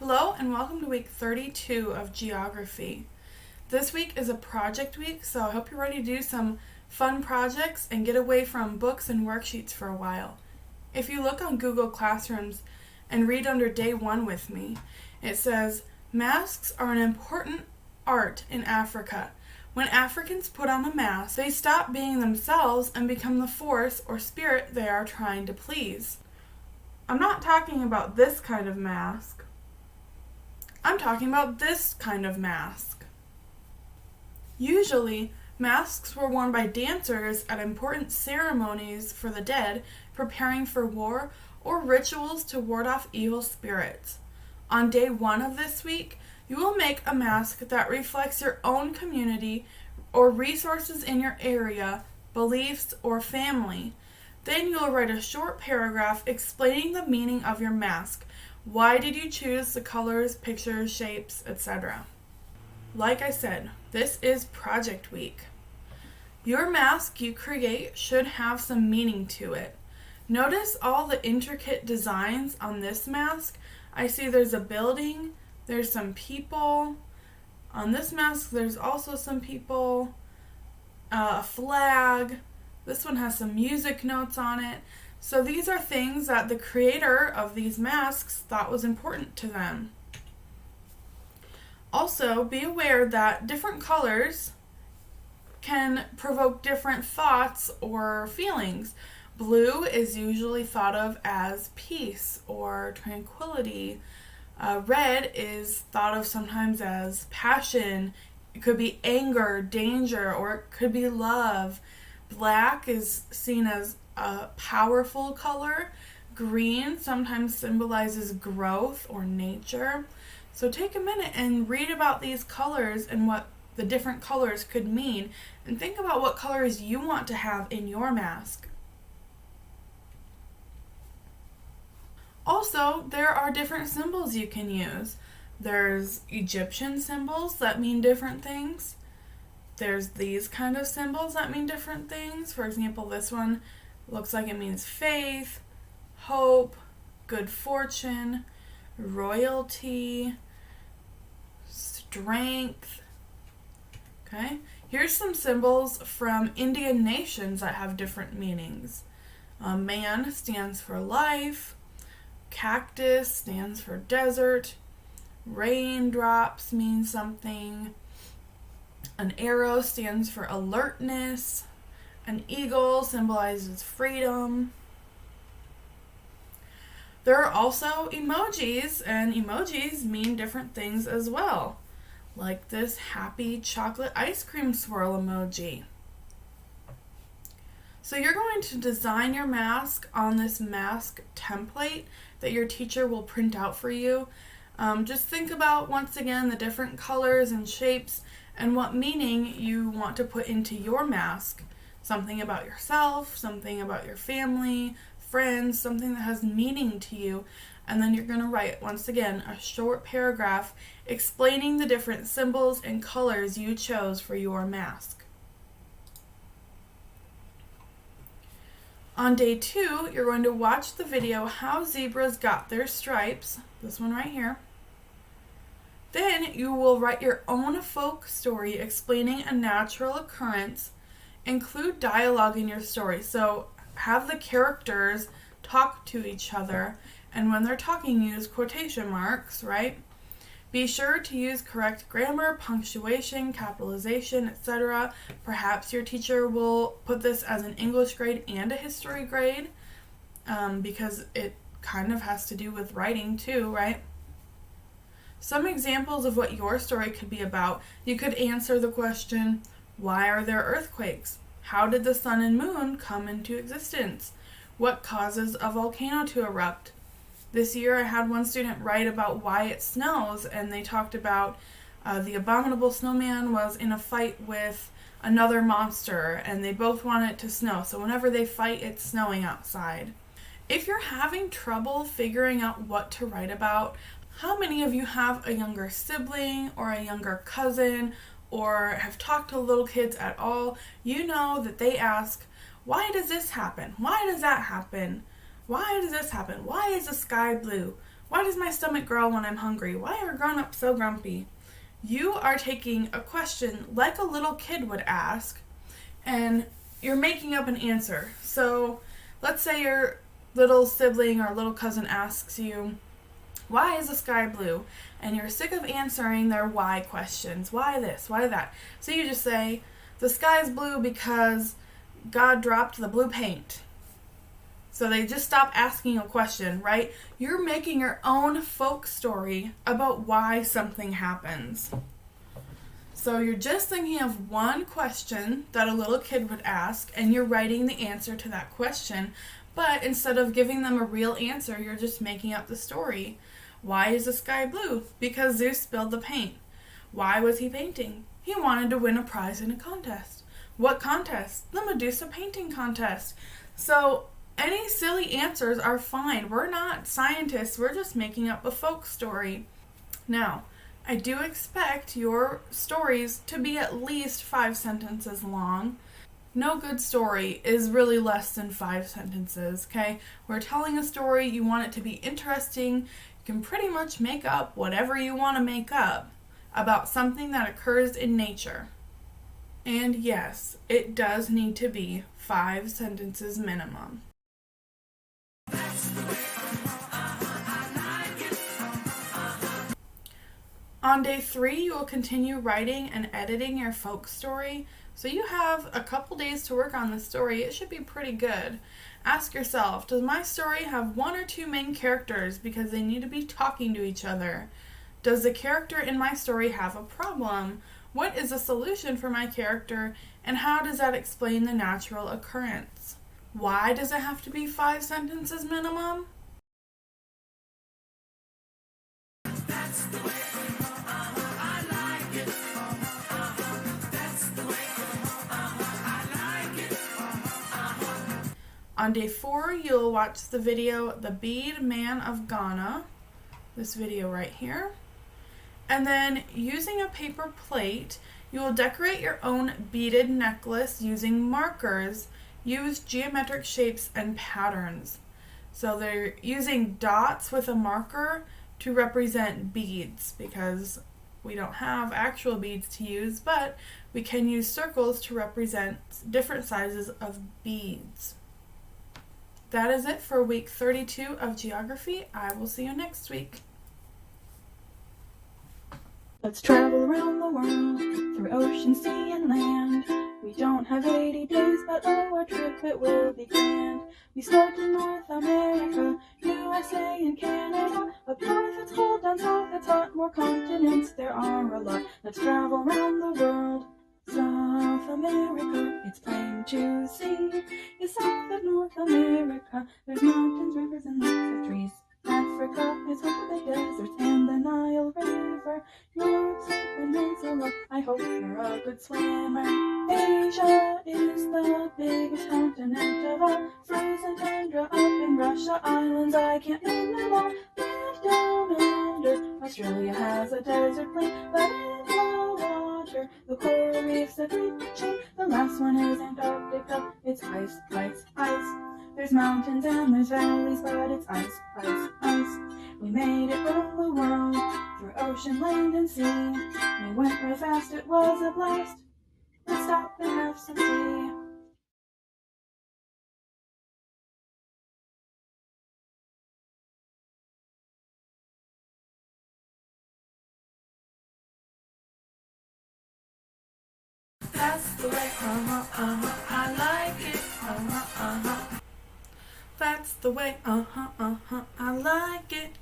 Hello and welcome to week 32 of Geography. This week is a project week, so I hope you're ready to do some fun projects and get away from books and worksheets for a while. If you look on Google Classrooms and read under day 1 with me, it says, masks are an important art in Africa. When Africans put on a mask, they stop being themselves and become the force or spirit they are trying to please. I'm not talking about this kind of mask. I'm talking about this kind of mask. Usually, masks were worn by dancers at important ceremonies for the dead, preparing for war, or rituals to ward off evil spirits. On day 1 of this week, you will make a mask that reflects your own community or resources in your area, beliefs, or family. Then you will write a short paragraph explaining the meaning of your mask. Why did you choose the colors, pictures, shapes, etc.? Like I said, this is project week. Your mask you create should have some meaning to it. Notice all the intricate designs on this mask. I see there's a building, there's some people. On this mask there's also some people, a flag. This one has some music notes on it. So these are things that the creator of these masks thought was important to them. Also, be aware that different colors can provoke different thoughts or feelings. Blue is usually thought of as peace or tranquility. Red is thought of sometimes as passion. It could be anger, danger, or it could be love. Black is seen as a powerful color. Green sometimes symbolizes growth or nature. So take a minute and read about these colors and what the different colors could mean, and think about what colors you want to have in your mask. Also, there are different symbols you can use. There's Egyptian symbols that mean different things. There's these kind of symbols that mean different things. For example, this one looks like it means faith, hope, good fortune, royalty, strength. Okay, here's some symbols from Indian nations that have different meanings. Man stands for life. Cactus stands for desert. Raindrops mean something. An arrow stands for alertness. An eagle symbolizes freedom. There are also emojis, and emojis mean different things as well, like this happy chocolate ice cream swirl emoji. So you're going to design your mask on this mask template that your teacher will print out for you. Just think about, once again, the different colors and shapes and what meaning you want to put into your mask. Something about yourself, something about your family, friends, something that has meaning to you. And then you're going to write, once again, a short paragraph explaining the different symbols and colors you chose for your mask. On day 2, you're going to watch the video How Zebras Got Their Stripes, this one right here. Then you will write your own folk story explaining a natural occurrence. Include dialogue in your story, so have the characters talk to each other, and when they're talking, use quotation marks, right? Be sure to use correct grammar, punctuation, capitalization, etc. Perhaps your teacher will put this as an English grade and a history grade, because it kind of has to do with writing too, right? Some examples of what your story could be about. You could answer the question, why are there earthquakes? How did the sun and moon come into existence? What causes a volcano to erupt? This year I had one student write about why it snows, and they talked about the abominable snowman was in a fight with another monster, and they both want it to snow. So whenever they fight, it's snowing outside. If you're having trouble figuring out what to write about, how many of you have a younger sibling or a younger cousin or have talked to little kids at all? You know that they ask, why does this happen? Why does that happen? Why does this happen? Why is the sky blue? Why does my stomach growl when I'm hungry? Why are grown-ups so grumpy? You are taking a question like a little kid would ask, and you're making up an answer. So let's say your little sibling or little cousin asks you, why is the sky blue? And you're sick of answering their why questions. Why this? Why that? So you just say, the sky is blue because God dropped the blue paint. So they just stop asking a question, right? You're making your own folk story about why something happens. So you're just thinking of one question that a little kid would ask, and you're writing the answer to that question. But instead of giving them a real answer, you're just making up the story. Why is the sky blue? Because Zeus spilled the paint. Why was he painting? He wanted to win a prize in a contest. What contest? The Medusa painting contest. So any silly answers are fine. We're not scientists. We're just making up a folk story. Now, I do expect your stories to be at least 5 sentences long. No good story is really less than 5 sentences, okay? We're telling a story, you want it to be interesting. You can pretty much make up whatever you want to make up about something that occurs in nature. And yes, it does need to be 5 sentences minimum. On day 3, you will continue writing and editing your folk story. So you have a couple days to work on the story. It should be pretty good. Ask yourself, does my story have 1 or 2 main characters because they need to be talking to each other? Does the character in my story have a problem? What is the solution for my character, and how does that explain the natural occurrence? Why does it have to be 5 sentences minimum? On day 4, you'll watch the video, The Bead Man of Ghana, this video right here. And then using a paper plate, you will decorate your own beaded necklace using markers. Use geometric shapes and patterns. So they're using dots with a marker to represent beads because we don't have actual beads to use, but we can use circles to represent different sizes of beads. That is it for week 32 of geography. I will see you next week. Let's travel around the world, through ocean, sea, and land. We don't have 80 days, but oh, our trip, it will be grand. We start in North America, USA and Canada. Up north it's cold, down south it's hot, more continents there are a lot. Let's travel around the world. South America, it's plain to see, is south of North America. There's mountains, rivers, and lots of trees. Africa is home to the deserts and the Nile River. Europe's a peninsula, I hope you're a good swimmer. Asia is the biggest continent of all. Frozen tundra up in Russia, islands I can't name them all. And down under, Australia has a desert plain, but in the water, the coral reefs that reef the chain. The last one is Antarctica, it's ice, ice, ice. There's mountains and there's valleys, but it's ice, ice, ice. We made it round the world, through ocean, land, and sea. We went real fast, it was a blast. Let's stop and have some tea. That's the way, I like it, That's the way, I like it,